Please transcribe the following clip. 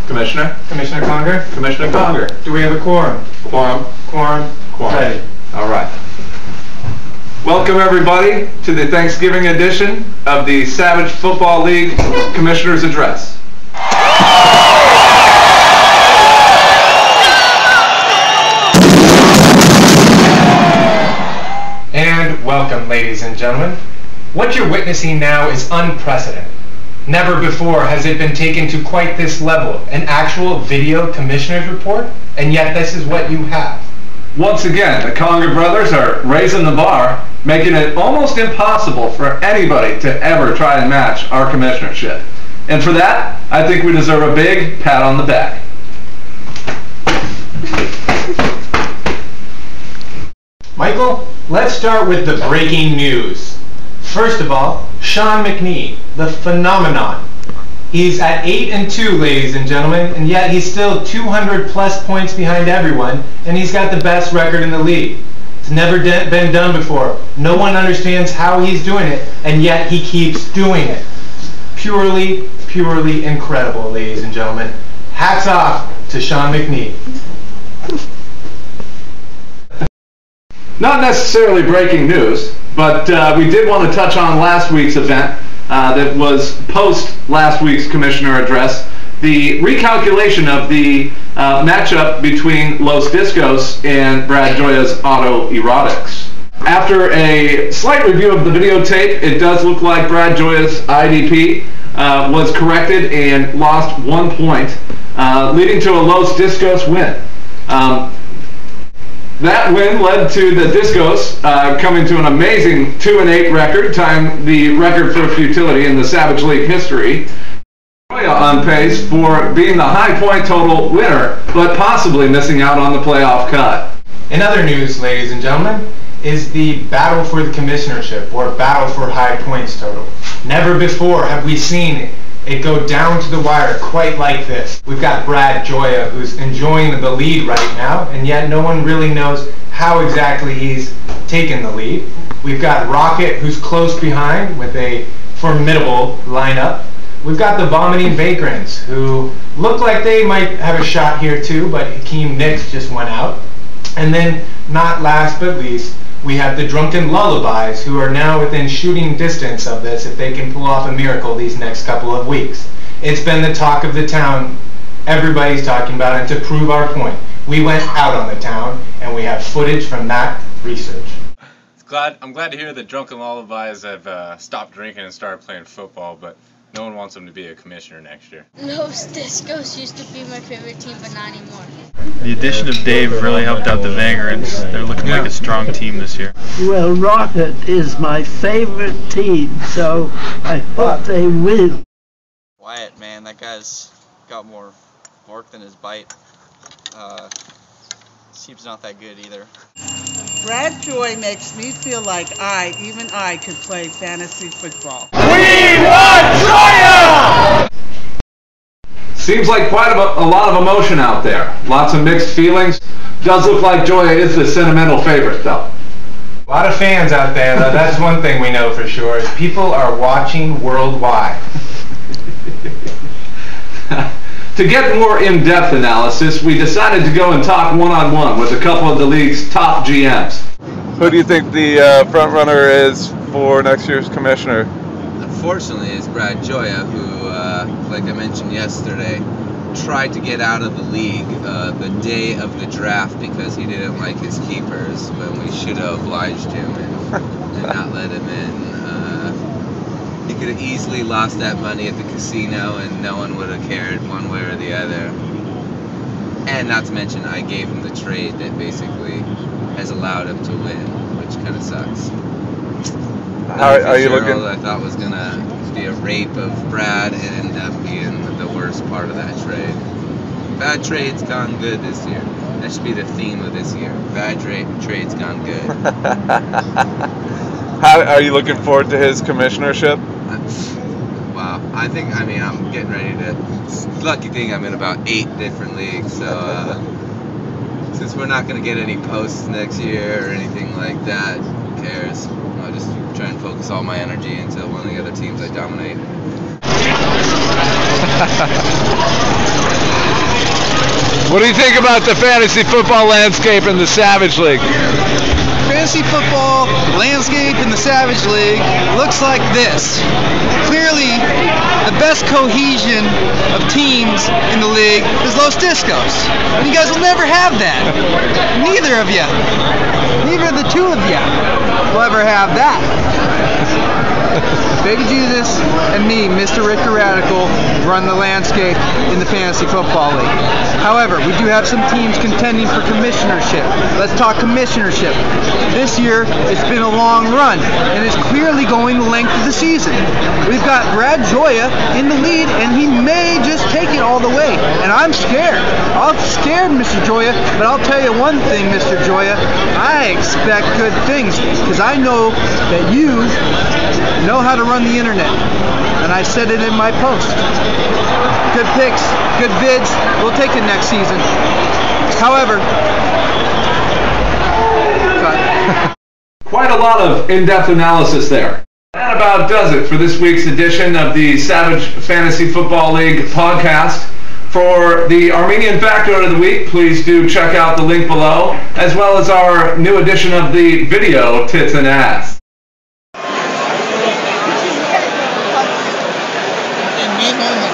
Commissioner? Commissioner Conger? Commissioner Conger? Do we have a quorum? Quorum. Quorum. Ready. All right. Welcome everybody to the Thanksgiving edition of the Savage Football League Commissioner's Address. And welcome, ladies and gentlemen. What you're witnessing now is unprecedented. Never before has it been taken to quite this level, an actual video commissioner's report, and yet this is what you have. Once again, the Conger brothers are raising the bar, making it almost impossible for anybody to ever try and match our commissionership. And for that, I think we deserve a big pat on the back. Michael, let's start with the breaking news. First of all, Sean McNee, the phenomenon. He's at 8-2, ladies and gentlemen, and yet he's still 200 plus points behind everyone, and he's got the best record in the league. It's never been done before. No one understands how he's doing it, and yet he keeps doing it. Purely, purely incredible, ladies and gentlemen. Hats off to Sean McNee. Not necessarily breaking news, but we did want to touch on last week's event that was post last week's commissioner address, the recalculation of the matchup between Los Discos and Brad Joya's Autoerotics. After a slight review of the videotape, it does look like Brad Joya's IDP was corrected and lost 1 point, leading to a Los Discos win. That win led to the Discos coming to an amazing 2-8 record, tying the record for futility in the Savage League history. On pace for being the high point total winner, but possibly missing out on the playoff cut. In other news, ladies and gentlemen, is the battle for the commissionership, or battle for high points total. Never before have we seen it go down to the wire quite like this. We've got Brad Joya, who's enjoying the lead right now, and yet no one really knows how exactly he's taken the lead. We've got Rocket, who's close behind with a formidable lineup. We've got the Vomiting Vagrants, who look like they might have a shot here too, but Hakeem Nicks just went out. And then, not last but least, we have the Drunken Lullabies, who are now within shooting distance of this if they can pull off a miracle these next couple of weeks. It's been the talk of the town. Everybody's talking about it, and to prove our point, we went out on the town, and we have footage from that research. I'm glad to hear that Drunken Lullabies have stopped drinking and started playing football, but no one wants them to be a commissioner next year. Los Discos used to be my favorite team, but not anymore. The addition of Dave really helped out the Vagrants. They're looking like a strong team this year. Well, Rocket is my favorite team, so I hope they win. Wyatt, man, that guy's got more work than his bite. Team's not that good either. Brad Joy makes me feel like even I could play fantasy football. We want Joya! Seems like quite a lot of emotion out there. Lots of mixed feelings. Does look like Joya is the sentimental favorite, though. A lot of fans out there, though. That's one thing we know for sure, is people are watching worldwide. To get more in-depth analysis, we decided to go and talk one-on-one with a couple of the league's top GMs. Who do you think the front runner is for next year's commissioner? Unfortunately, it's Brad Joya, who, like I mentioned yesterday, tried to get out of the league the day of the draft because he didn't like his keepers, when we should have obliged him and not let him in. He could have easily lost that money at the casino and no one would have cared one way or the other. And not to mention, I gave him the trade that basically has allowed him to win, which kind of sucks. How are you looking? I thought was going to be a rape of Brad and ended up being the worst part of that trade. Bad trade's gone good this year. That should be the theme of this year. Bad trade's gone good. How are you looking forward to his commissionership? Wow, I'm getting ready to. Lucky thing I'm in about 8 different leagues, so since we're not going to get any posts next year or anything like that, who cares? I'll just try and focus all my energy into one of the other teams I dominate. What do you think about the fantasy football landscape in the Savage League? Fantasy football landscape in the Savage League looks like this. Clearly, the best cohesion of teams in the league is Los Discos. And you guys will never have that. Neither of you. Neither of the two of you will ever have that. Baby Jesus and me, Mr. Rick Radical, run the landscape in the Fantasy Football League. However, we do have some teams contending for commissionership. Let's talk commissionership. This year, it's been a long run, and it's clearly going the length of the season. We've got Brad Joya in the lead, and he may just take it all the way. And I'm scared. I'm scared, Mr. Joya, but I'll tell you one thing, Mr. Joya. I expect good things, because I know that you know how to run the internet, and I said it in my post. Good picks, good bids, we'll take it next season. However, quite a lot of in-depth analysis there. That about does it for this week's edition of the Savage Fantasy Football League podcast. For the Armenian Factoid of the Week, please do check out the link below, as well as our new edition of the video Tits and Ass. And